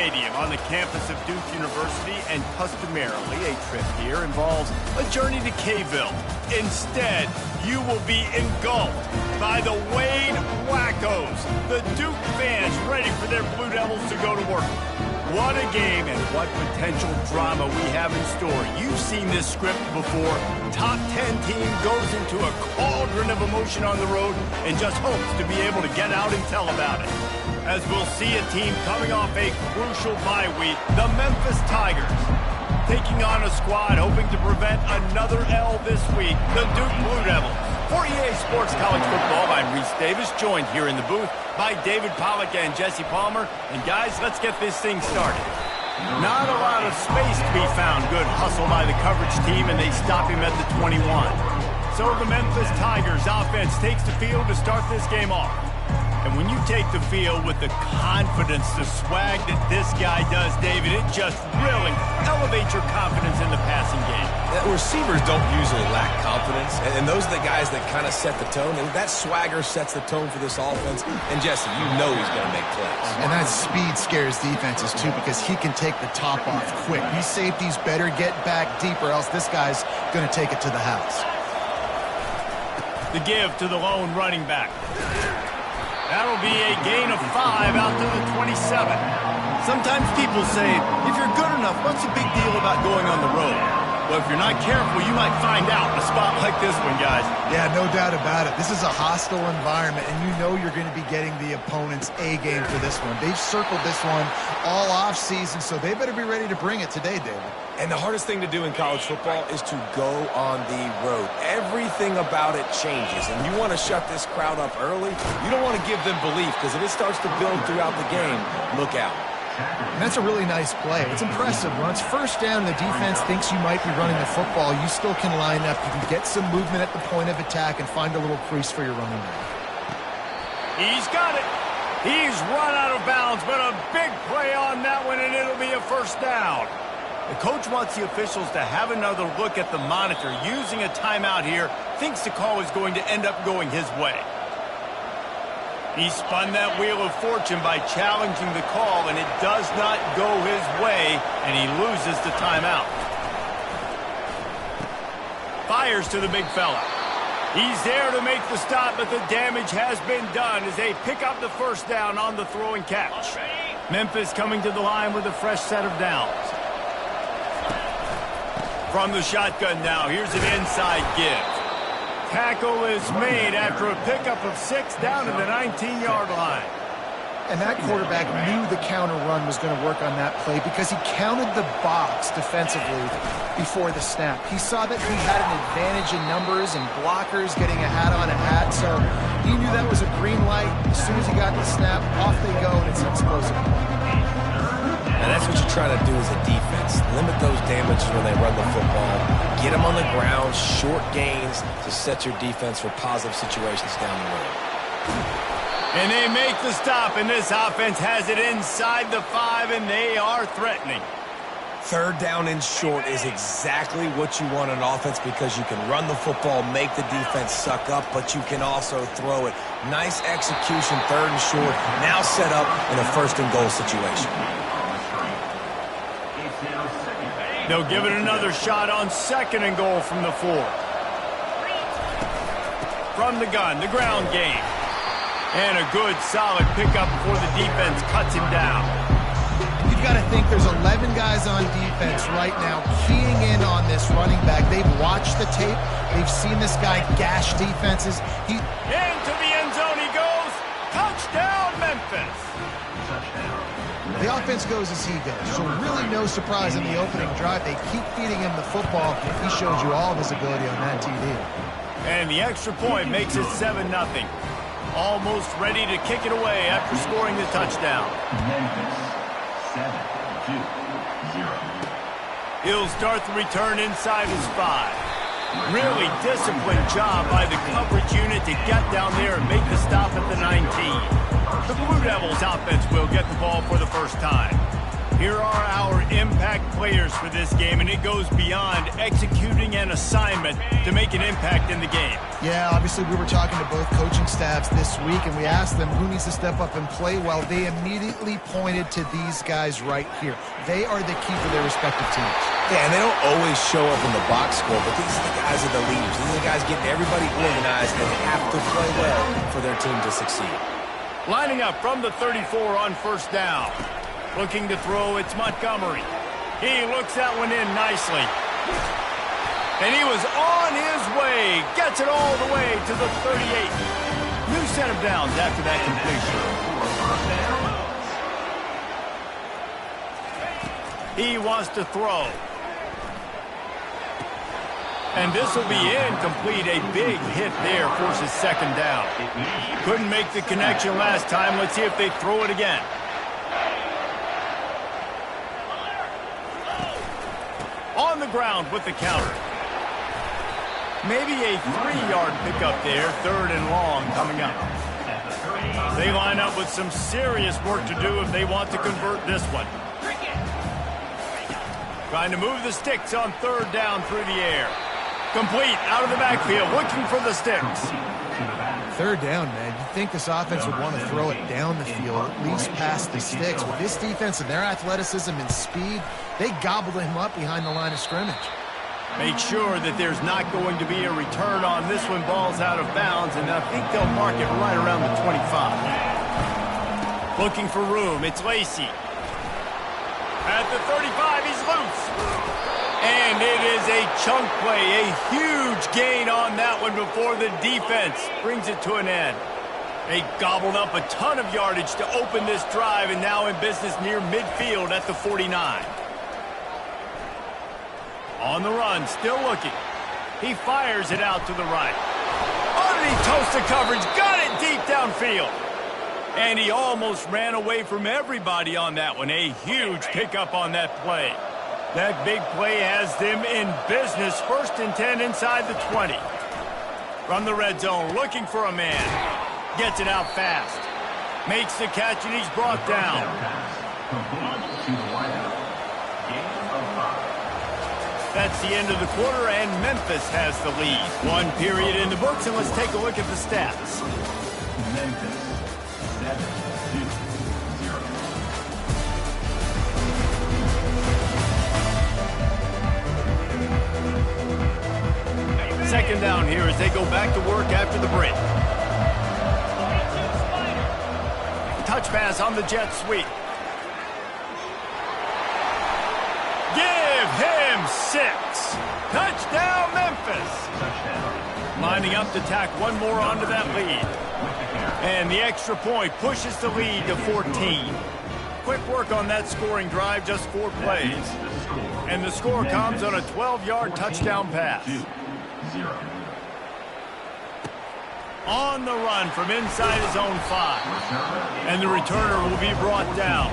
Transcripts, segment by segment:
Stadium on the campus of Duke University, and customarily a trip here involves a journey to K-Ville. Instead, you will be engulfed by the Wade Wackos, the Duke fans ready for their Blue Devils to go to work. What a game and what potential drama we have in store. You've seen this script before. Top 10 team goes into a cauldron of emotion on the road and just hopes to be able to get out and tell about it. As we'll see a team coming off a crucial bye week, the Memphis Tigers, taking on a squad hoping to prevent another L this week, the Duke Blue Devils. For EA Sports College Football, I'm Reese Davis, joined here in the booth by David Pollack and Jesse Palmer. And guys, let's get this thing started. Not a lot of space to be found. Good hustle by the coverage team, and they stop him at the 21. So the Memphis Tigers offense takes the field to start this game off. And when you take the field with the confidence, the swag that this guy does, David, it just really elevates your confidence in the passing game. Receivers don't usually lack confidence, and those are the guys that kind of set the tone, and that swagger sets the tone for this offense. And Jesse, you know he's going to make plays. And that speed scares defenses, too, because he can take the top off quick. These safeties better get back deep, or else this guy's going to take it to the house. The give to the lone running back. That'll be a gain of 5 out to the 27. Sometimes people say, if you're good enough, what's the big deal about going on the road? Well, if you're not careful, you might find out in a spot like this one, guys. Yeah, no doubt about it. This is a hostile environment, and you know you're going to be getting the opponent's A game for this one. They've circled this one all off season, so they better be ready to bring it today, David. And the hardest thing to do in college football is to go on the road. Everything about it changes, and you want to shut this crowd up early. You don't want to give them belief, because if it starts to build throughout the game, look out. And that's a really nice play. It's impressive. When it's first down and the defense thinks you might be running the football, you still can line up. You can get some movement at the point of attack and find a little crease for your running back. He's got it. He's run out of bounds, but a big play on that one, and it'll be a first down. The coach wants the officials to have another look at the monitor. Using a timeout here, thinks the call is going to end up going his way. He spun that wheel of fortune by challenging the call, and it does not go his way, and he loses the timeout. Fires to the big fella. He's there to make the stop, but the damage has been done as they pick up the first down on the throw and catch. Memphis coming to the line with a fresh set of downs. From the shotgun now, here's an inside give. Tackle is made after a pickup of 6 down to the 19-yard line. And that quarterback knew the counter run was going to work on that play because he counted the box defensively before the snap. He saw that he had an advantage in numbers and blockers getting a hat on a hat, so he knew that was a green light. As soon as he got the snap, off they go, and it's an explosive play. And that's what you're trying to do as a defense. Limit those damages when they run the football. Get them on the ground, short gains to set your defense for positive situations down the road. And they make the stop, and this offense has it inside the 5, and they are threatening. Third down and short is exactly what you want on offense because you can run the football, make the defense suck up, but you can also throw it. Nice execution, third and short, now set up in a first and goal situation. They'll give it another shot on second and goal from the 4. From the gun, the ground game. And a good, solid pickup before the defense cuts him down. You've got to think there's 11 guys on defense right now keying in on this running back. They've watched the tape. They've seen this guy gash defenses. Into the end zone he goes. Touchdown, Memphis. The offense goes as he goes, so really no surprise in the opening drive. They keep feeding him the football. He showed you all of his ability on that TD. And the extra point makes it 7-0. Almost ready to kick it away after scoring the touchdown. Memphis, 7-2-0. He'll start the return inside his 5. Really disciplined job by the coverage unit to get down there and make the stop at the 19. The Blue Devils offense will get the ball for the first time. Here are our impact players for this game, and it goes beyond executing an assignment to make an impact in the game. Yeah, obviously we were talking to both coaching staffs this week, and we asked them who needs to step up and play well. They immediately pointed to these guys right here. They are the key for their respective teams. Yeah, and they don't always show up in the box score, but these are the guys that are the leaders. These are the guys getting everybody organized and have to play well for their team to succeed. Lining up from the 34 on first down. Looking to throw, it's Montgomery. He looks that one in nicely. And he was on his way. Gets it all the way to the 38. New set of downs after that completion. He wants to throw. And this will be incomplete. A big hit there forces second down. Couldn't make the connection last time. Let's see if they throw it again. On the ground with the counter. Maybe a 3-yard pickup there. 3rd and long coming up. They line up with some serious work to do if they want to convert this one. Trying to move the sticks on 3rd down through the air. Complete out of the backfield, looking for the sticks. 3rd down, man. You'd think this offense would want to throw it down the field, at least past the sticks. With this defense and their athleticism and speed, they gobbled him up behind the line of scrimmage. Make sure that there's not going to be a return on this one. Ball's out of bounds, and I think they'll mark it right around the 25. Looking for room. It's Lacy. At the 35, he's loose. And it is a chunk play, a huge gain on that one before the defense brings it to an end. They gobbled up a ton of yardage to open this drive, and now in business near midfield at the 49. On the run, still looking. He fires it out to the right. Underneath toasted coverage, got it deep downfield. And he almost ran away from everybody on that one. A huge pickup on that play. That big play has them in business. 1st and 10 inside the 20. From the red zone, looking for a man. Gets it out fast. Makes the catch, and he's brought down. That's the end of the quarter, and Memphis has the lead. 1 period in the books, and let's take a look at the stats. Memphis 7-2-0. Second down here as they go back to work after the break. Touch pass on the jet sweep. Give him 6. Touchdown, Memphis. Lining up to tack one more onto that lead. And the extra point pushes the lead to 14. Quick work on that scoring drive, just 4 plays. And the score comes on a 12-yard touchdown pass. On the run from inside his own 5. And the returner will be brought down.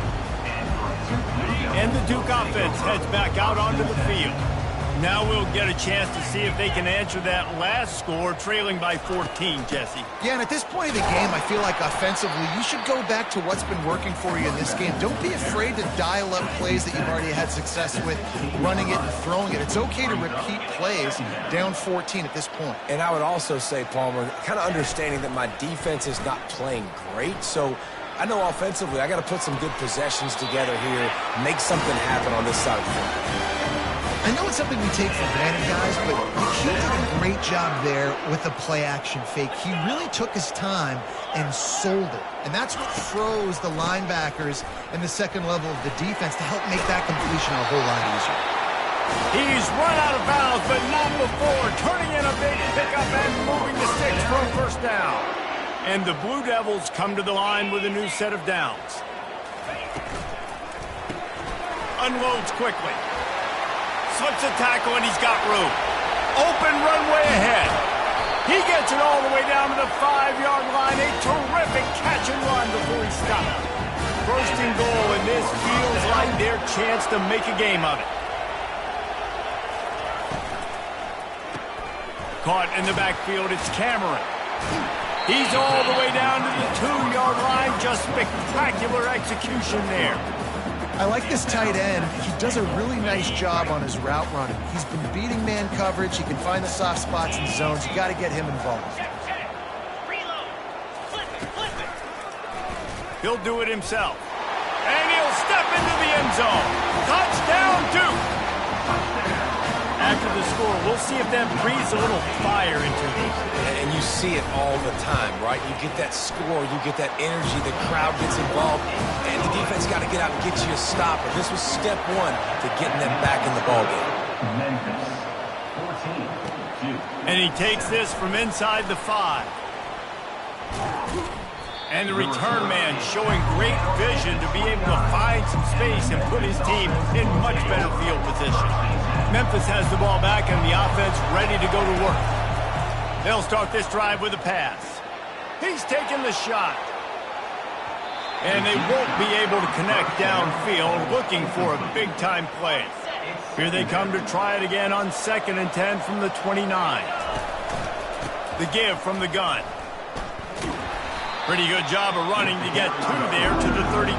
And the Duke offense heads back out onto the field. Now we'll get a chance to see if they can answer that last score, trailing by 14, Jesse. Yeah, and at this point of the game, I feel like offensively, you should go back to what's been working for you in this game. Don't be afraid to dial up plays that you've already had success with, running it and throwing it. It's okay to repeat plays down 14 at this point. And I would also say, Palmer, kind of understanding that my defense is not playing great, so I know offensively I got to put some good possessions together here, make something happen on this side of the football. I know it's something we take for granted, guys, but he did a great job there with the play-action fake. He really took his time and sold it. And that's what froze the linebackers and the second level of the defense to help make that completion a whole lot easier. He's run out of bounds, but not before. Turning in a big pickup and moving the sticks for a first down. And the Blue Devils come to the line with a new set of downs. Unloads quickly. Slips a tackle, and he's got room. Open runway ahead. He gets it all the way down to the 5-yard line. A terrific catch and run before he stopped. 1st and goal, and this feels like their chance to make a game of it. Caught in the backfield, it's Cameron. He's all the way down to the 2-yard line. Just spectacular execution there. I like this tight end. He does a really nice job on his route running. He's been beating man coverage. He can find the soft spots and zones. You got to get him involved. He'll do it himself. And he'll step into the end zone. Touchdown, Duke! After the score, we'll see if that breathes a little fire into them. And you see it all the time, right? You get that score, you get that energy, the crowd gets involved, and the defense got to get out and get you a stop. But this was step one to getting them back in the ballgame. Memphis, 14-2. And he takes this from inside the 5. And the return man showing great vision to be able to find some space and put his team in much better field position. Memphis has the ball back and the offense ready to go to work. They'll start this drive with a pass. He's taking the shot. And they won't be able to connect downfield, looking for a big-time play. Here they come to try it again on 2nd and 10 from the 29. The give from the gun. Pretty good job of running to get 2 there to the 32.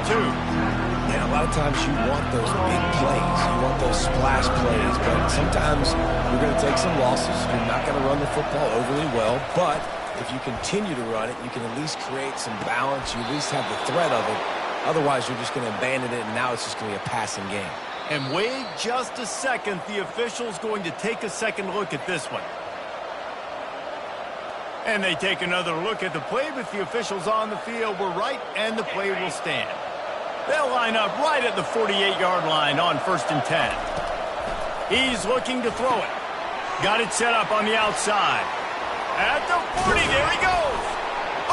Yeah, a lot of times you want those big plays. You want those splash plays. But sometimes you're going to take some losses. You're not going to run the football overly well. But if you continue to run it, you can at least create some balance. You at least have the threat of it. Otherwise, you're just going to abandon it, and now it's just going to be a passing game. And wait just a second. The official's going to take a second look at this one. And they take another look at the play, but the officials on the field were right, and the play will stand. They'll line up right at the 48-yard line on 1st and 10. He's looking to throw it. Got it set up on the outside. At the 40, there he goes.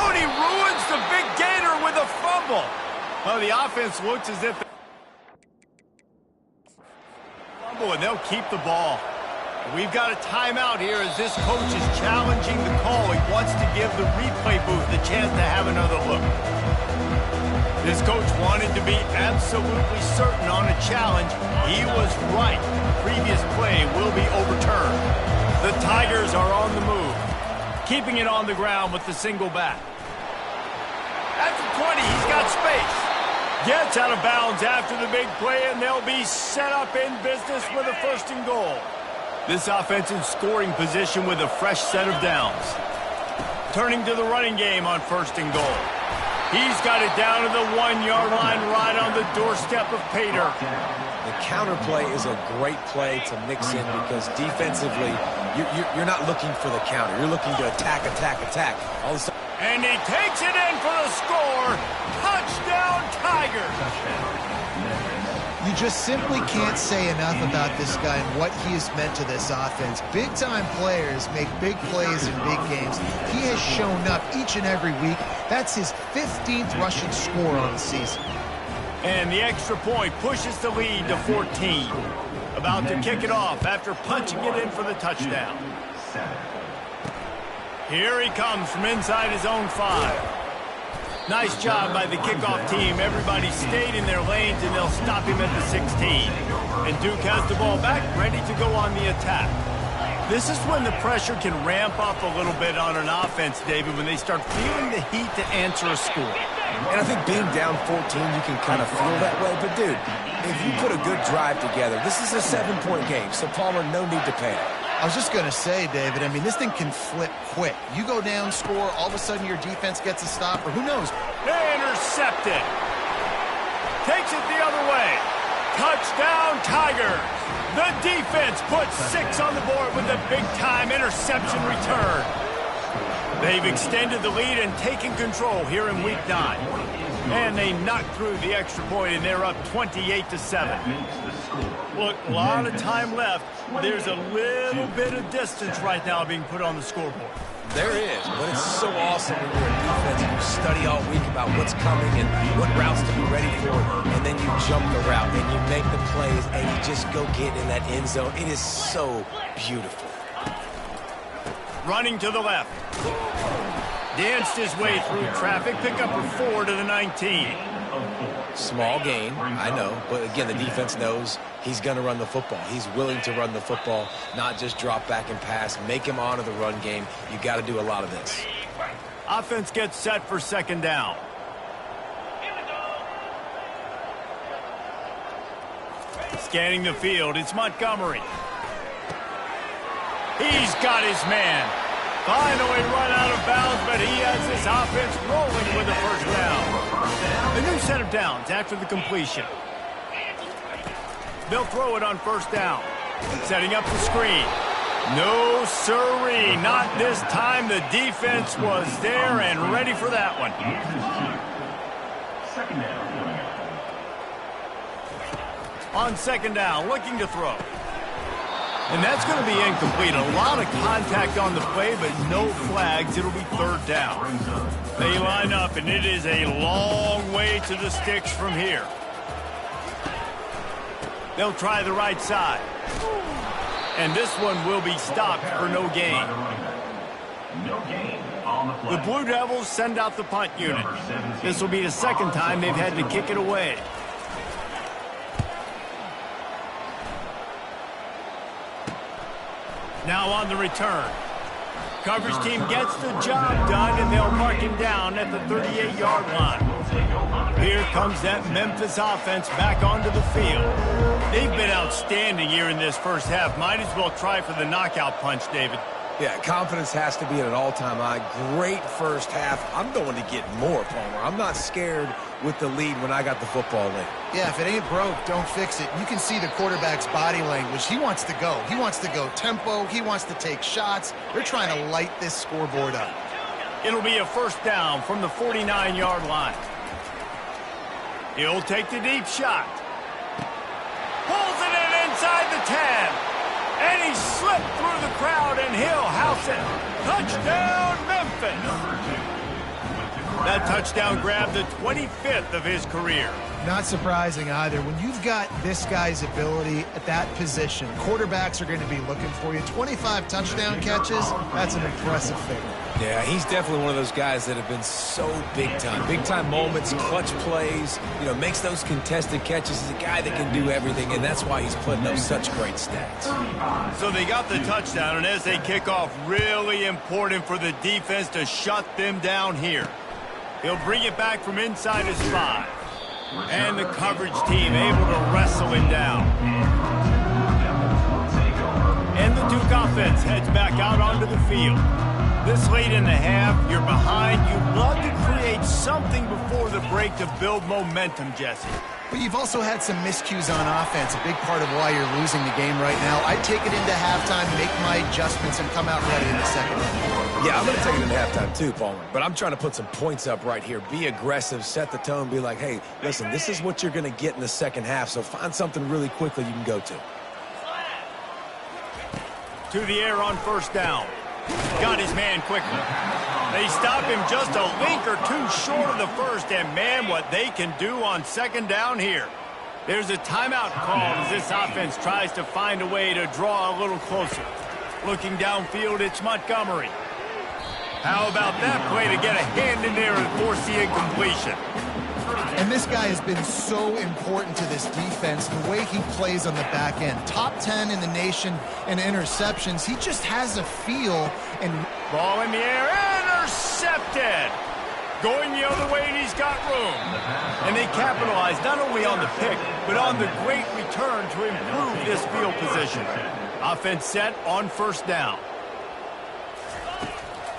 Oh, and he ruins the big gator with a fumble. Well, the offense looks as if fumble, and they'll keep the ball. We've got a timeout here as this coach is challenging the call. He wants to give the replay booth the chance to have another look. This coach wanted to be absolutely certain on a challenge. He was right. The previous play will be overturned. The Tigers are on the move, keeping it on the ground with the single back. At the 20, he's got space. Gets out of bounds after the big play, and they'll be set up in business with a 1st and goal. This offense in scoring position with a fresh set of downs. Turning to the running game on 1st and goal. He's got it down to the 1-yard line right on the doorstep of Pater. The counter play is a great play to mix in because defensively, you're not looking for the counter. You're looking to attack. All of a sudden, and he takes it in for the score. Touchdown, Tigers. You just simply can't say enough about this guy and what he has meant to this offense. Big-time players make big plays in big games. He has shown up each and every week. That's his 15th rushing score on the season. And the extra point pushes the lead to 14. About to kick it off after punching it in for the touchdown. Here he comes from inside his own 5. Nice job by the kickoff team. Everybody stayed in their lanes, and they'll stop him at the 16. And Duke has the ball back, ready to go on the attack. This is when the pressure can ramp up a little bit on an offense, David, when they start feeling the heat to answer a score. And I think being down 14, you can kind of feel that way. But, dude, if you put a good drive together, this is a 7-point game, so Palmer, no need to panic. I was just going to say, David, I mean, this thing can flip quick. You go down, score, all of a sudden your defense gets a stop, or who knows? Intercepted. Takes it the other way. Touchdown, Tigers. The defense puts 6 on the board with a big-time interception return. They've extended the lead and taken control here in Week 9. And they knocked through the extra point, and they're up 28-7. Look, a lot of time left. There's a little bit of distance right now being put on the scoreboard. There is, but it's so awesome when you're a defense and you study all week about what's coming and what routes to be ready for, and then you jump the route and you make the plays and you just go get in that end zone. It is so beautiful. Running to the left. Danced his way through traffic. Pick up a 4 to the 19. Small gain, I know, but again, the defense knows he's going to run the football. He's willing to run the football, not just drop back and pass, make him honor the run game. You got to do a lot of this. Offense gets set for 2nd down. Scanning the field, it's Montgomery. He's got his man. Finally run out of bounds, but he has his offense rolling with the first down. A new set of downs after the completion. They'll throw it on first down. Setting up the screen. No siree, not this time. The defense was there and ready for that one. Second down. On second down, looking to throw. And that's going to be incomplete. A lot of contact on the play, but no flags. It'll be third down. They line up, and it is a long way to the sticks from here. They'll try the right side. And this one will be stopped for no gain. No gain on the play. The Blue Devils send out the punt unit. This will be the second time they've had to kick it away. Now on the return. Coverage team gets the job done, and they'll mark him down at the 38-yard line. Here comes that Memphis offense back onto the field. They've been outstanding here in this first half. Might as well try for the knockout punch, David. Yeah, confidence has to be at an all-time high. Great first half. I'm going to get more, Palmer. I'm not scared with the lead when I got the football late. Yeah, if it ain't broke, don't fix it. You can see the quarterback's body language. He wants to go. He wants to go tempo. He wants to take shots. They're trying to light this scoreboard up. It'll be a first down from the 49-yard line. He'll take the deep shot. Pulls it in inside the 10. And he slipped through the crowd, and he'll house it. Touchdown, Memphis. That touchdown grabbed the 25th of his career. Not surprising either. When you've got this guy's ability at that position, quarterbacks are going to be looking for you. 25 touchdown catches, that's an impressive figure. Yeah, he's definitely one of those guys that have been so big time. Big time moments, clutch plays, makes those contested catches. He's a guy that can do everything, and that's why he's putting up such great stats. So they got the touchdown, and as they kick off, really important for the defense to shut them down here. He'll bring it back from inside his 5. And the coverage team able to wrestle him down. And the Duke offense heads back out onto the field. This late in the half, you're behind. You'd love to create something before the break to build momentum, Jesse. But you've also had some miscues on offense, a big part of why you're losing the game right now. I'd take it into halftime, make my adjustments, and come out ready in the second half. Yeah, I'm going to take it into halftime too, Palmer. But I'm trying to put some points up right here. Be aggressive, set the tone, be like, hey, listen, this is what you're going to get in the second half, so find something really quickly you can go to. To the air on first down. Got his man quickly. They stop him just a link or two short of the first, and man, what they can do on second down here. There's a timeout called as this offense tries to find a way to draw a little closer. Looking downfield, it's Montgomery. How about that play to get a hand in there and force the incompletion? And this guy has been so important to this defense, the way he plays on the back end. Top 10 in the nation in interceptions. He just has a feel. And ball in the air, intercepted. Going the other way, and he's got room. And they capitalize not only on the pick, but on the great return to improve this field position. Offense set on first down.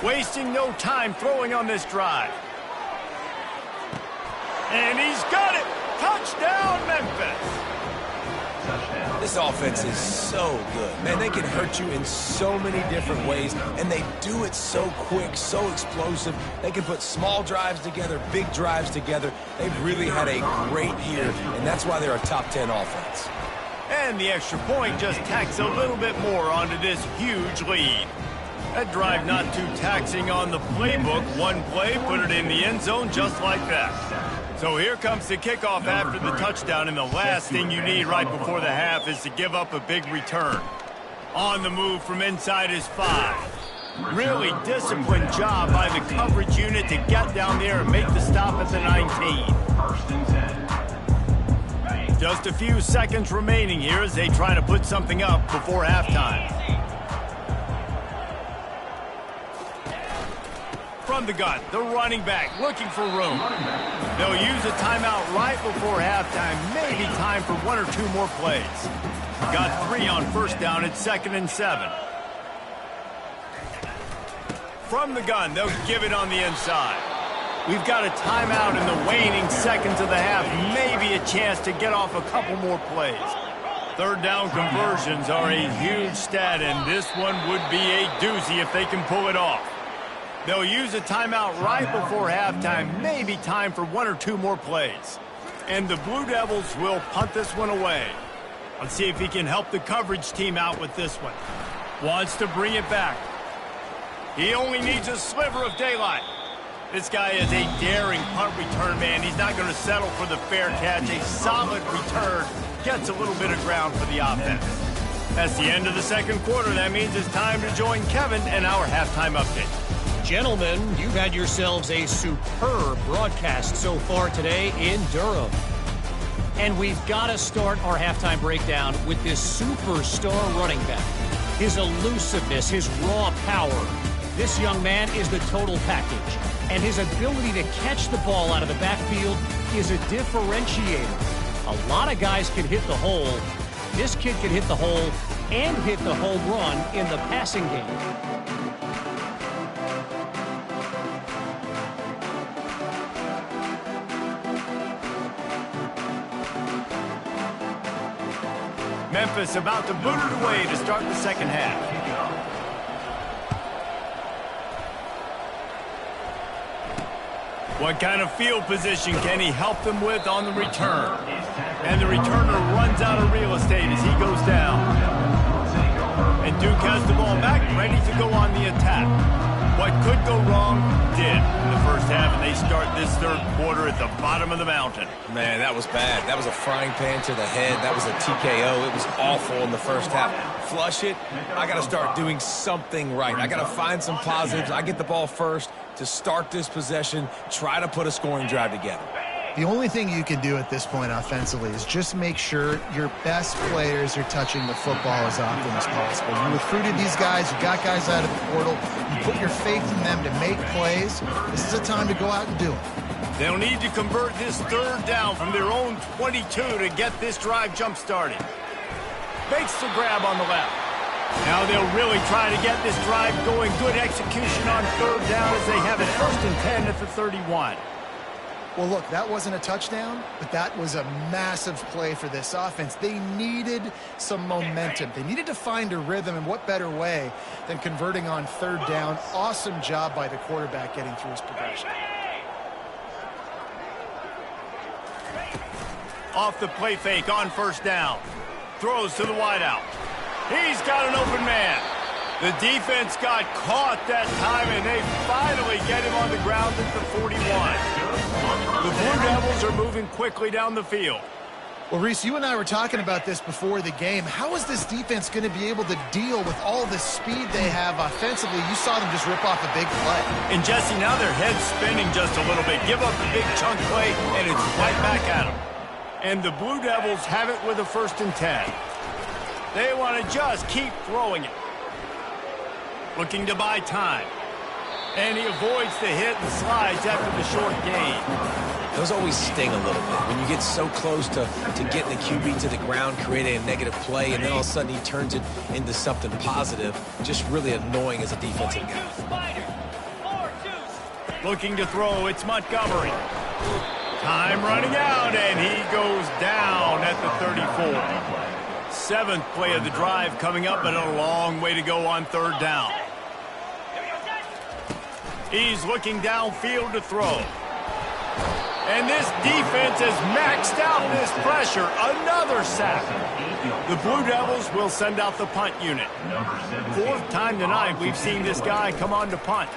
Wasting no time throwing on this drive. And he's got it. Touchdown, Memphis. This offense is so good. Man, they can hurt you in so many different ways, and they do it so quick, so explosive. They can put small drives together, big drives together. They've really had a great year, and that's why they're a top 10 offense. And the extra point just tacks a little bit more onto this huge lead. That drive not too taxing on the playbook. One play, put it in the end zone just like that. So here comes the kickoff after the touchdown, and the last thing you need right before the half is to give up a big return. On the move from inside his 5. Really disciplined job by the coverage unit to get down there and make the stop at the 19. Just a few seconds remaining here as they try to put something up before halftime. From the gun, the running back looking for room. They'll use a timeout right before halftime. Maybe time for 1 or 2 more plays. Got 3 on first down at 2nd and 7. From the gun, they'll give it on the inside. We've got a timeout in the waning seconds of the half. Maybe a chance to get off a couple more plays. Third down conversions are a huge stat, and this one would be a doozy if they can pull it off. They'll use a timeout right before halftime. Maybe time for 1 or 2 more plays. And the Blue Devils will punt this one away. Let's see if he can help the coverage team out with this one. Wants to bring it back. He only needs a sliver of daylight. This guy is a daring punt return man. He's not going to settle for the fair catch. A solid return. Gets a little bit of ground for the offense. That's the end of the second quarter. That means it's time to join Kevin and our halftime update. Gentlemen, you've had yourselves a superb broadcast so far today in Durham. And we've got to start our halftime breakdown with this superstar running back. His elusiveness, his raw power. This young man is the total package. And his ability to catch the ball out of the backfield is a differentiator. A lot of guys can hit the hole. This kid can hit the hole and hit the home run in the passing game. Memphis about to boot it away to start the second half. What kind of field position can he help them with on the return? And the returner runs out of real estate as he goes down. And Duke has the ball back, ready to go on the attack. What could go wrong did in the first half, and they start this third quarter at the bottom of the mountain. Man, that was bad. That was a frying pan to the head. That was a TKO. It was awful in the first half. Flush it. I got to start doing something right. I got to find some positives. I get the ball first to start this possession, try to put a scoring drive together. The only thing you can do at this point offensively is just make sure your best players are touching the football as often as possible. You recruited these guys, you got guys out of the portal, you put your faith in them to make plays. This is a time to go out and do it. They'll need to convert this third down from their own 22 to get this drive jump-started. Makes the grab on the left. Now they'll really try to get this drive going. Good execution on third down as they have it 1st and 10 at the 31. Well, look, that wasn't a touchdown, but that was a massive play for this offense. They needed some momentum. They needed to find a rhythm, and what better way than converting on third down. Awesome job by the quarterback getting through his progression. Off the play fake on first down. Throws to the wideout. He's got an open man. The defense got caught that time, and they finally get him on the ground at the 41. The Blue Devils are moving quickly down the field. Well, Reese, you and I were talking about this before the game. How is this defense going to be able to deal with all the speed they have offensively? You saw them just rip off a big play. And, Jesse, now their head's spinning just a little bit. Give up the big chunk play, and it's right back at them. And the Blue Devils have it with a 1st and 10. They want to just keep throwing it. Looking to buy time. And he avoids the hit and slides after the short gain. Those always sting a little bit. When you get so close to getting the QB to the ground, creating a negative play, and then all of a sudden he turns it into something positive, just really annoying as a defensive guy. Looking to throw, it's Montgomery. Time running out, and he goes down at the 34. 7th play of the drive coming up, but a long way to go on third down. He's looking downfield to throw. And this defense has maxed out this pressure. Another sack. The Blue Devils will send out the punt unit. 4th time tonight we've seen this guy come on to punt.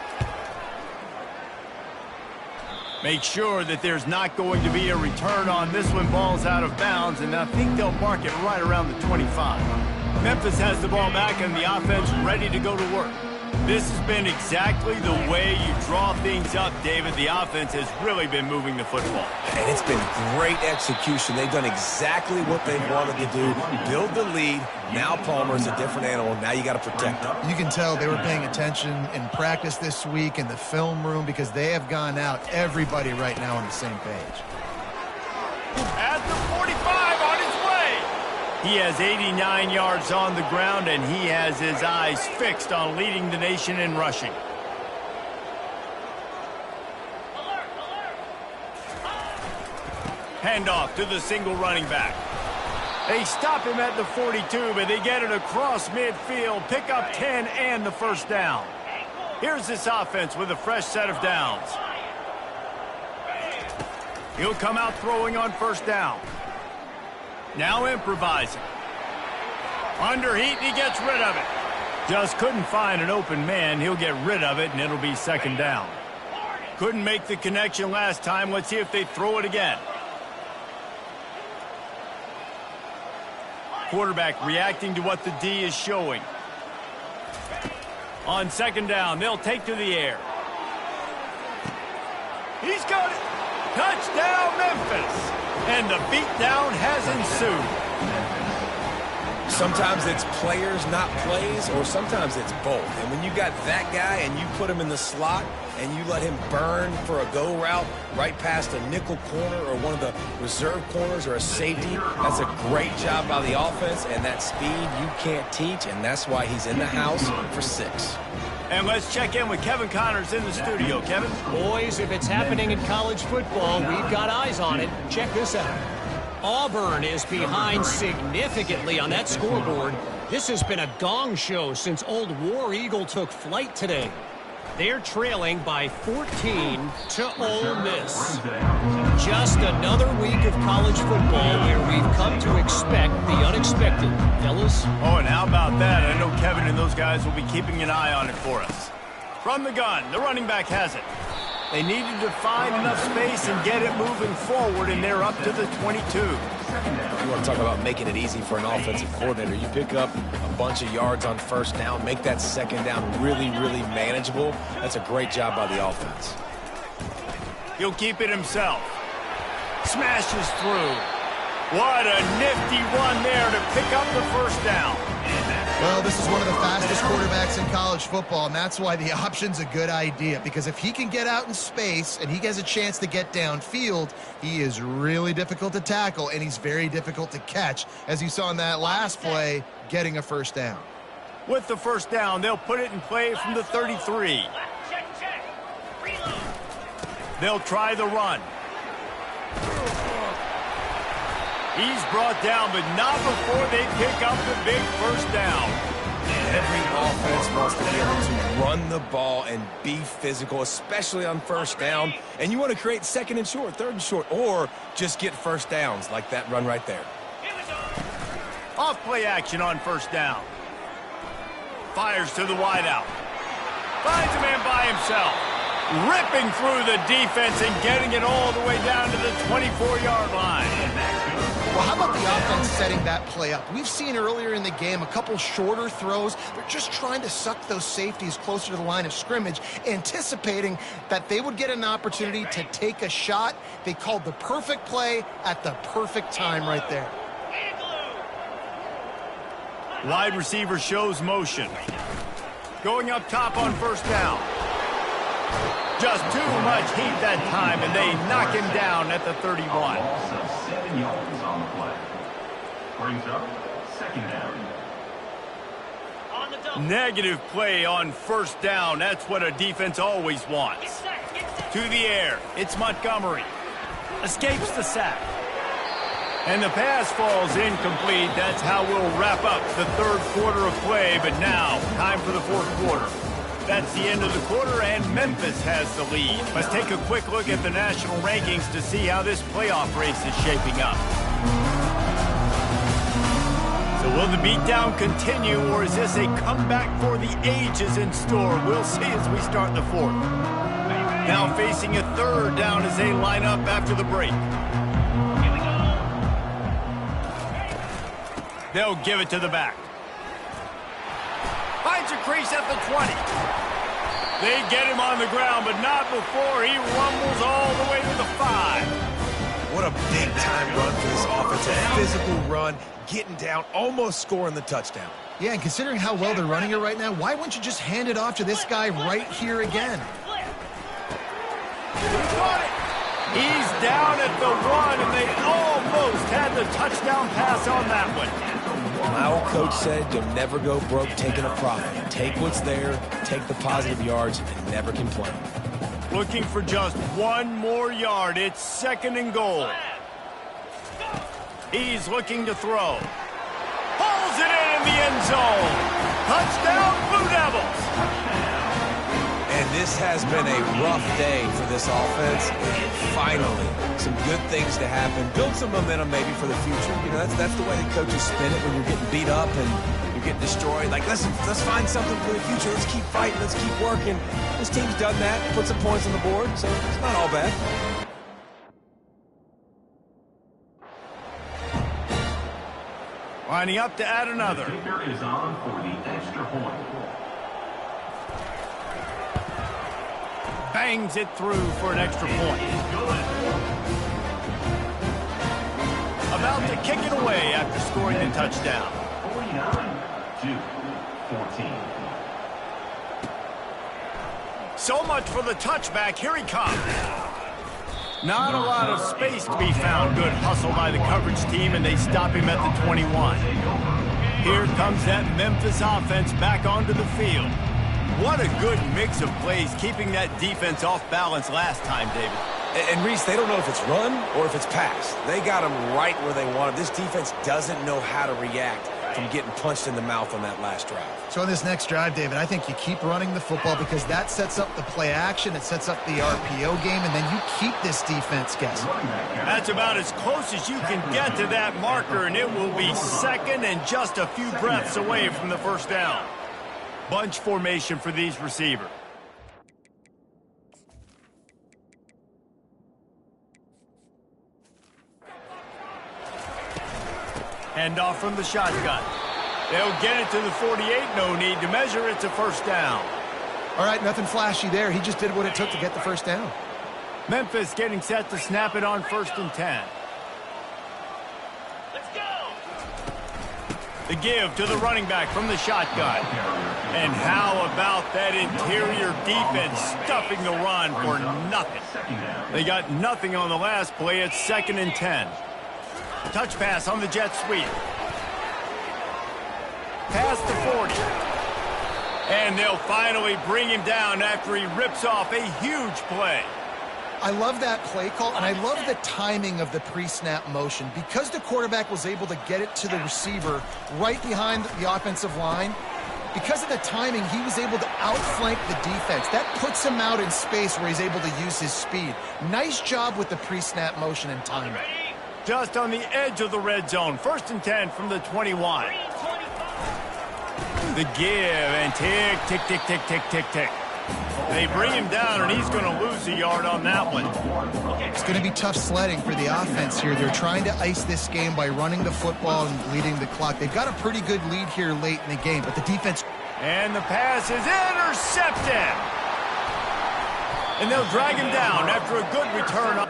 Make sure that there's not going to be a return on this one. Ball's out of bounds, and I think they'll mark it right around the 25. Memphis has the ball back, and the offense ready to go to work. This has been exactly the way you draw things up, David. The offense has really been moving the football. And it's been great execution. They've done exactly what they wanted to do. Build the lead. Now Palmer's a different animal. Now you got to protect him. You can tell they were paying attention in practice this week in the film room because they have gone out, everybody right now on the same page. At the 45 on his way. He has 89 yards on the ground, and he has his eyes fixed on leading the nation in rushing. Handoff to the single running back. They stop him at the 42, but they get it across midfield, pick up 10 and the first down. Here's this offense with a fresh set of downs. He'll come out throwing on first down. Now improvising. Under heat, he gets rid of it. Just couldn't find an open man. He'll get rid of it, and it'll be second down. Couldn't make the connection last time. Let's see if they throw it again. Quarterback reacting to what the D is showing. On second down, they'll take to the air. He's got it. Touchdown, Memphis. And the beatdown has ensued. Sometimes it's players, not plays, or sometimes it's both. And when you got that guy and you put him in the slot and you let him burn for a go route right past a nickel corner or one of the reserve corners or a safety, that's a great job by the offense, and that speed you can't teach, and that's why he's in the house for 6. And let's check in with Kevin Connors in the studio. Kevin? Boys, if it's happening in college football, we've got eyes on it. Check this out. Auburn is behind significantly on that scoreboard. This has been a gong show since Old War Eagle took flight today. They're trailing by 14 to Ole Miss. Just another week of college football where we've come to expect the unexpected, fellas. Oh, and how about that? I know Kevin and those guys will be keeping an eye on it for us. From the gun, the running back has it. They needed to find enough space and get it moving forward, and they're up to the 22. You want to talk about making it easy for an offensive coordinator. You pick up a bunch of yards on first down, make that second down really, really manageable. That's a great job by the offense. He'll keep it himself. Smashes through. What a nifty run there to pick up the first down. Well, this is one of the fastest quarterbacks in college football, and that's why the option's a good idea, because if he can get out in space and he has a chance to get downfield, he is really difficult to tackle, and he's very difficult to catch, as you saw in that last play, getting a first down. With the first down, they'll put it in play from the 33. They'll try the run. He's brought down, but not before they pick up the big first down. Every offense wants to be able to run the ball and be physical, especially on first down. And you want to create second and short, third and short, or just get first downs like that run right there. Off play action on first down. Fires to the wideout. Finds a man by himself. Ripping through the defense and getting it all the way down to the 24-yard line. Well, how about the offense setting that play up? We've seen earlier in the game a couple shorter throws. They're just trying to suck those safeties closer to the line of scrimmage, anticipating that they would get an opportunity to take a shot. They called the perfect play at the perfect time right there. Wide receiver shows motion. Going up top on first down. Just too much heat that time, and they knock him down at the 31. Loss of 7 yards on the play. Brings up second down. Negative play on first down. That's what a defense always wants. To the air. It's Montgomery. Escapes the sack. And the pass falls incomplete. That's how we'll wrap up the third quarter of play. But now, time for the fourth quarter. That's the end of the quarter, and Memphis has the lead. Let's take a quick look at the national rankings to see how this playoff race is shaping up. So will the beatdown continue, or is this a comeback for the ages in store? We'll see as we start the fourth. Now facing a third down as they line up after the break. They'll give it to the back. finds a crease at the 20. They get him on the ground, but not before he rumbles all the way to the 5. What a big-time run for this offense. A physical run, getting down, almost scoring the touchdown. Yeah, and considering how well they're running it right now, why wouldn't you just hand it off to this guy right here again? He's down at the 1, and they almost had the touchdown pass on that one. My old coach said you'll never go broke taking a profit. Take what's there, take the positive yards, and never complain. Looking for just one more yard. It's 2nd and goal. He's looking to throw. Pulls it in the end zone. Touchdown, Blue Devils. And this has been a rough day for this offense. And finally, some good things to happen. Build some momentum maybe for the future. You know, that's the way the coaches spin it when you're getting beat up and you're getting destroyed. Like, let's find something for the future. Let's keep fighting. Let's keep working. This team's done that. Put some points on the board, so it's not all bad. Lining up to add another. The kicker is on for the extra point. Bangs it through for an extra point. About to kick it away after scoring the touchdown. 49-14. So much for the touchback. Here he comes. Not a lot of space to be found. Good hustle by the coverage team, and they stop him at the 21. Here comes that Memphis offense back onto the field. What a good mix of plays, keeping that defense off balance last time, David. And Reese, they don't know if it's run or if it's pass. They got them right where they want it. This defense doesn't know how to react from getting punched in the mouth on that last drive. So on this next drive, David, I think you keep running the football because that sets up the play action, it sets up the RPO game, and then you keep this defense guessing. That's about as close as you can get to that marker, and it will be 2nd and just a few breaths away from the first down. Bunch formation for these receivers. Handoff from the shotgun. They'll get it to the 48. No need to measure. It's a first down. All right, nothing flashy there. He just did what it took to get the first down. Memphis getting set to snap it on 1st and 10. Let's go. The give to the running back from the shotgun. And how about that interior defense stuffing the run for nothing? They got nothing on the last play. It's 2nd and 10. Touch pass on the jet sweep. Past the 40. And they'll finally bring him down after he rips off a huge play. I love that play call, and I love the timing of the pre-snap motion. Because the quarterback was able to get it to the receiver right behind the offensive line, because of the timing, he was able to outflank the defense. That puts him out in space where he's able to use his speed. Nice job with the pre-snap motion and timing. Just on the edge of the red zone. 1st and 10 from the 21. The give, and tick, tick, tick, tick, tick, tick, tick. They bring him down, and he's going to lose a yard on that one. It's going to be tough sledding for the offense here. They're trying to ice this game by running the football and bleeding the clock. They've got a pretty good lead here late in the game, but the defense... And the pass is intercepted. And they'll drag him down after a good return.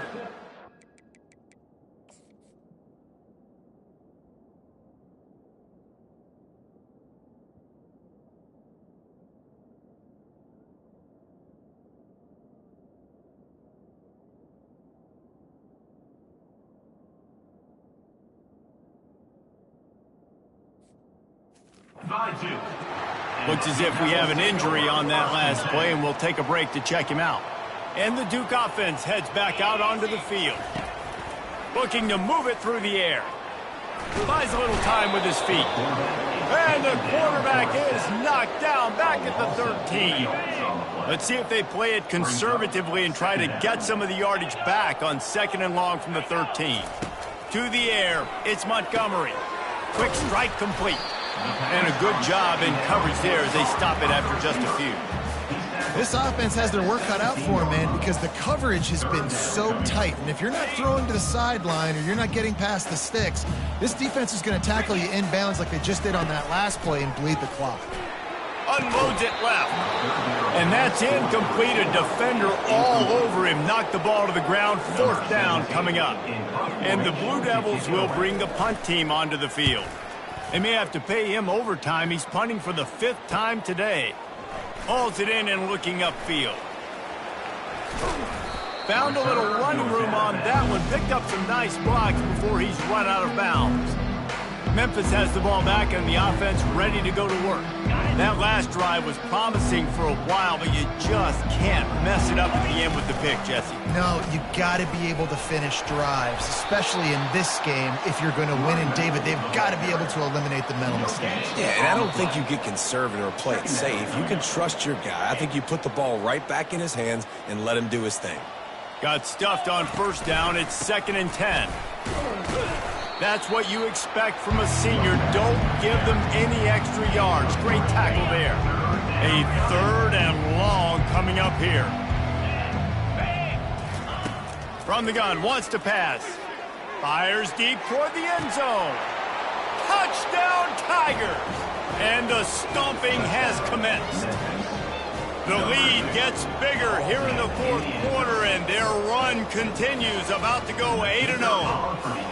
Looks as if we have an injury on that last play, and we'll take a break to check him out. And the Duke offense heads back out onto the field. Looking to move it through the air. Buys a little time with his feet. And the quarterback is knocked down back at the 13. Let's see if they play it conservatively and try to get some of the yardage back on 2nd and long from the 13. To the air, it's Montgomery. Quick strike complete. And a good job in coverage there as they stop it after just a few. This offense has their work cut out for them, man, because the coverage has been so tight. And if you're not throwing to the sideline or you're not getting past the sticks, this defense is going to tackle you inbounds like they just did on that last play and bleed the clock. unloads it left. And that's incomplete. A defender all over him. Knocked the ball to the ground. 4th down coming up. And the Blue Devils will bring the punt team onto the field. They may have to pay him overtime. He's punting for the 5th time today. Hauls it in and looking upfield. Found a little running room on that one. Picked up some nice blocks before he's run out of bounds. Memphis has the ball back and the offense ready to go to work. That last drive was promising for a while, but you just can't mess it up at the end with the pick, Jesse. No, you got to be able to finish drives, especially in this game. If you're going to win, and David, they've got to be able to eliminate the mental mistakes. Yeah, and I don't think you get conservative or play it safe. You can trust your guy. I think you put the ball right back in his hands and let him do his thing. Got stuffed on 1st down. It's 2nd and 10. That's what you expect from a senior. Don't give them any extra yards. Great tackle there. A 3rd and long coming up here. From the gun, wants to pass. Fires deep toward the end zone. Touchdown, Tigers! And the stomping has commenced. The lead gets bigger here in the 4th quarter, and their run continues. About to go 8-0.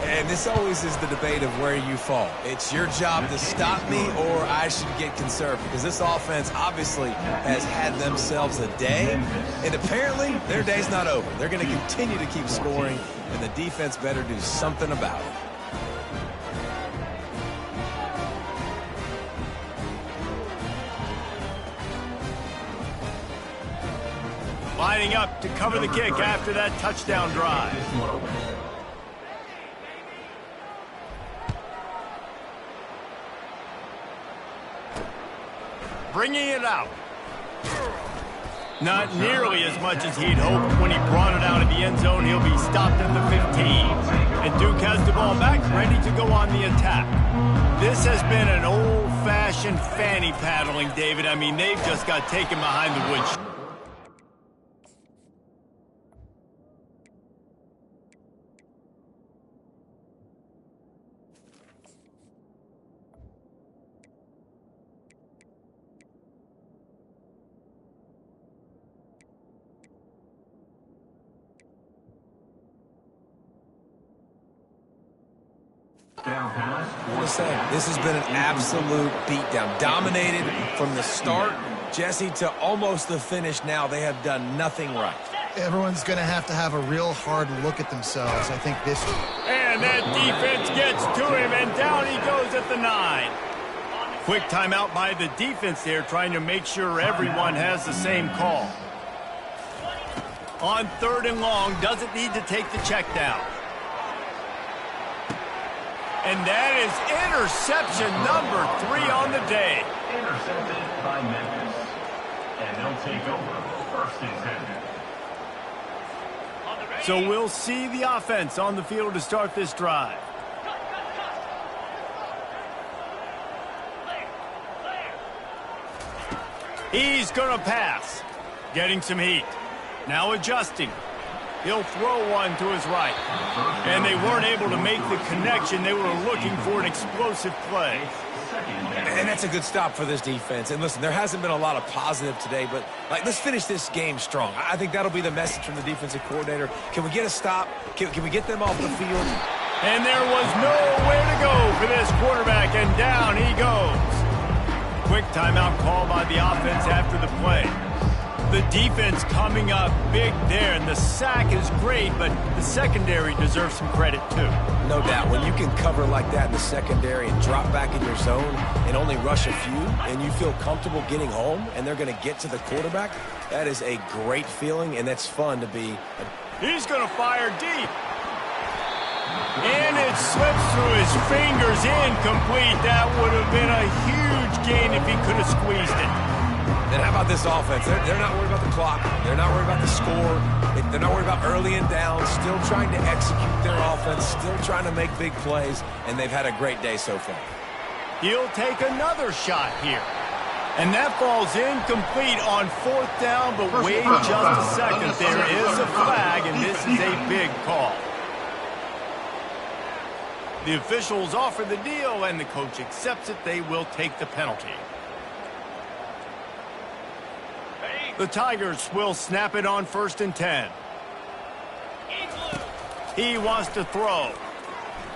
And this always is the debate of where you fall. It's your job to stop me, or I should get conservative. Because this offense obviously has had themselves a day, and apparently their day's not over. They're going to continue to keep scoring, and the defense better do something about it. Lining up to cover the kick after that touchdown drive. Bringing it out. Not nearly as much as he'd hoped. When he brought it out of the end zone, he'll be stopped at the 15. And Duke has the ball back, ready to go on the attack. This has been an old-fashioned fanny paddling, David. I mean, they've just got taken behind the woodshed. This has been an absolute beatdown. Dominated from the start, Jesse, to almost the finish now. They have done nothing right. Everyone's going to have a real hard look at themselves. I think this... And that defense gets to him, and down he goes at the 9. Quick timeout by the defense there, trying to make sure everyone has the same call. On 3rd and long, doesn't need to take the check down. And that is interception number 3 on the day. Intercepted by Memphis. And they'll take over 1st and 10. So we'll see the offense on the field to start this drive. He's going to pass. Getting some heat. Now adjusting. He'll throw one to his right. And they weren't able to make the connection. They were looking for an explosive play. And that's a good stop for this defense. And listen, there hasn't been a lot of positive today, but let's finish this game strong. I think that'll be the message from the defensive coordinator. Can we get a stop? Can we get them off the field? And there was nowhere to go for this quarterback, and down he goes. Quick timeout call by the offense after the play. The defense coming up big there, and the sack is great, but the secondary deserves some credit too. No doubt. When you can cover like that in the secondary and drop back in your zone and only rush a few, and you feel comfortable getting home, and they're going to get to the quarterback, that is a great feeling, and that's fun to be. He's going to fire deep. And it slips through his fingers, incomplete. That would have been a huge gain if he could have squeezed it. And how about this offense? They're not worried about the clock. They're not worried about the score. They're not worried about early and down. Still trying to execute their offense. Still trying to make big plays. And they've had a great day so far. He'll take another shot here. And that falls incomplete on 4th down, but wait just a second. There is a flag, and this is a big call. The officials offer the deal, and the coach accepts it. They will take the penalty. The Tigers will snap it on 1st and 10. He wants to throw.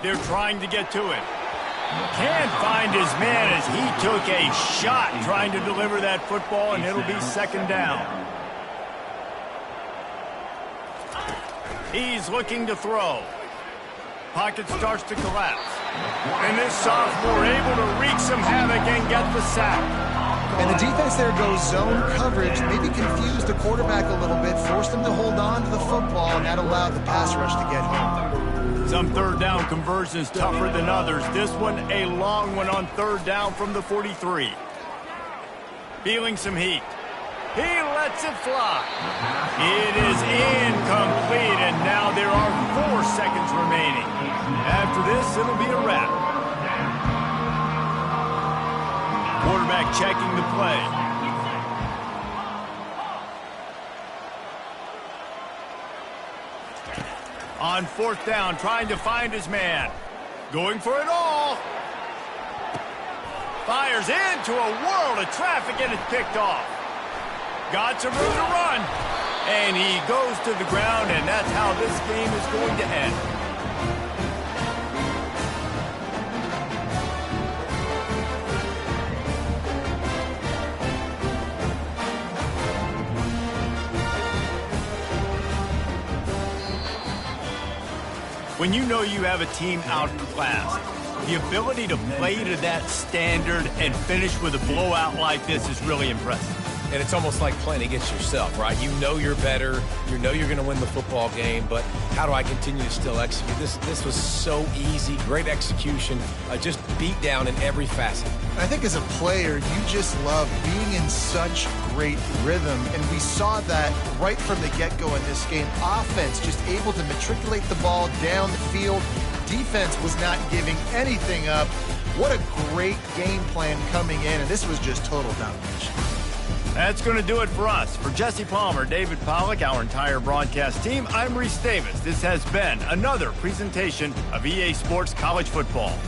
They're trying to get to it. Can't find his man as he took a shot trying to deliver that football, and it'll be 2nd down. He's looking to throw. Pocket starts to collapse. And this sophomore able to wreak some havoc and get the sack. And the defense there goes zone coverage, maybe confused the quarterback a little bit, forced him to hold on to the football, and that allowed the pass rush to get home. Some 3rd down conversions tougher than others. This one a long one on 3rd down from the 43. Feeling some heat. He lets it fly. It is incomplete, and now there are 4 seconds remaining. After this, it'll be a wrap. Quarterback checking the play. On 4th down, trying to find his man. Going for it all. Fires into a world of traffic, and it's picked off. Got some room to run. And he goes to the ground, and that's how this game is going to end. When you know you have a team outclassed, the ability to play to that standard and finish with a blowout like this is really impressive. And it's almost like playing against yourself, right? You know you're better. You know you're going to win the football game, but how do I continue to still execute? This was so easy. Great execution. Just beat down in every facet. I think as a player, you just love being in such great rhythm, and we saw that right from the get-go in this game. Offense just able to matriculate the ball down the field. Defense was not giving anything up. What a great game plan coming in, and this was just total domination. That's going to do it for us. For Jesse Palmer, David Pollack, our entire broadcast team, I'm Reese Davis. This has been another presentation of EA Sports College Football.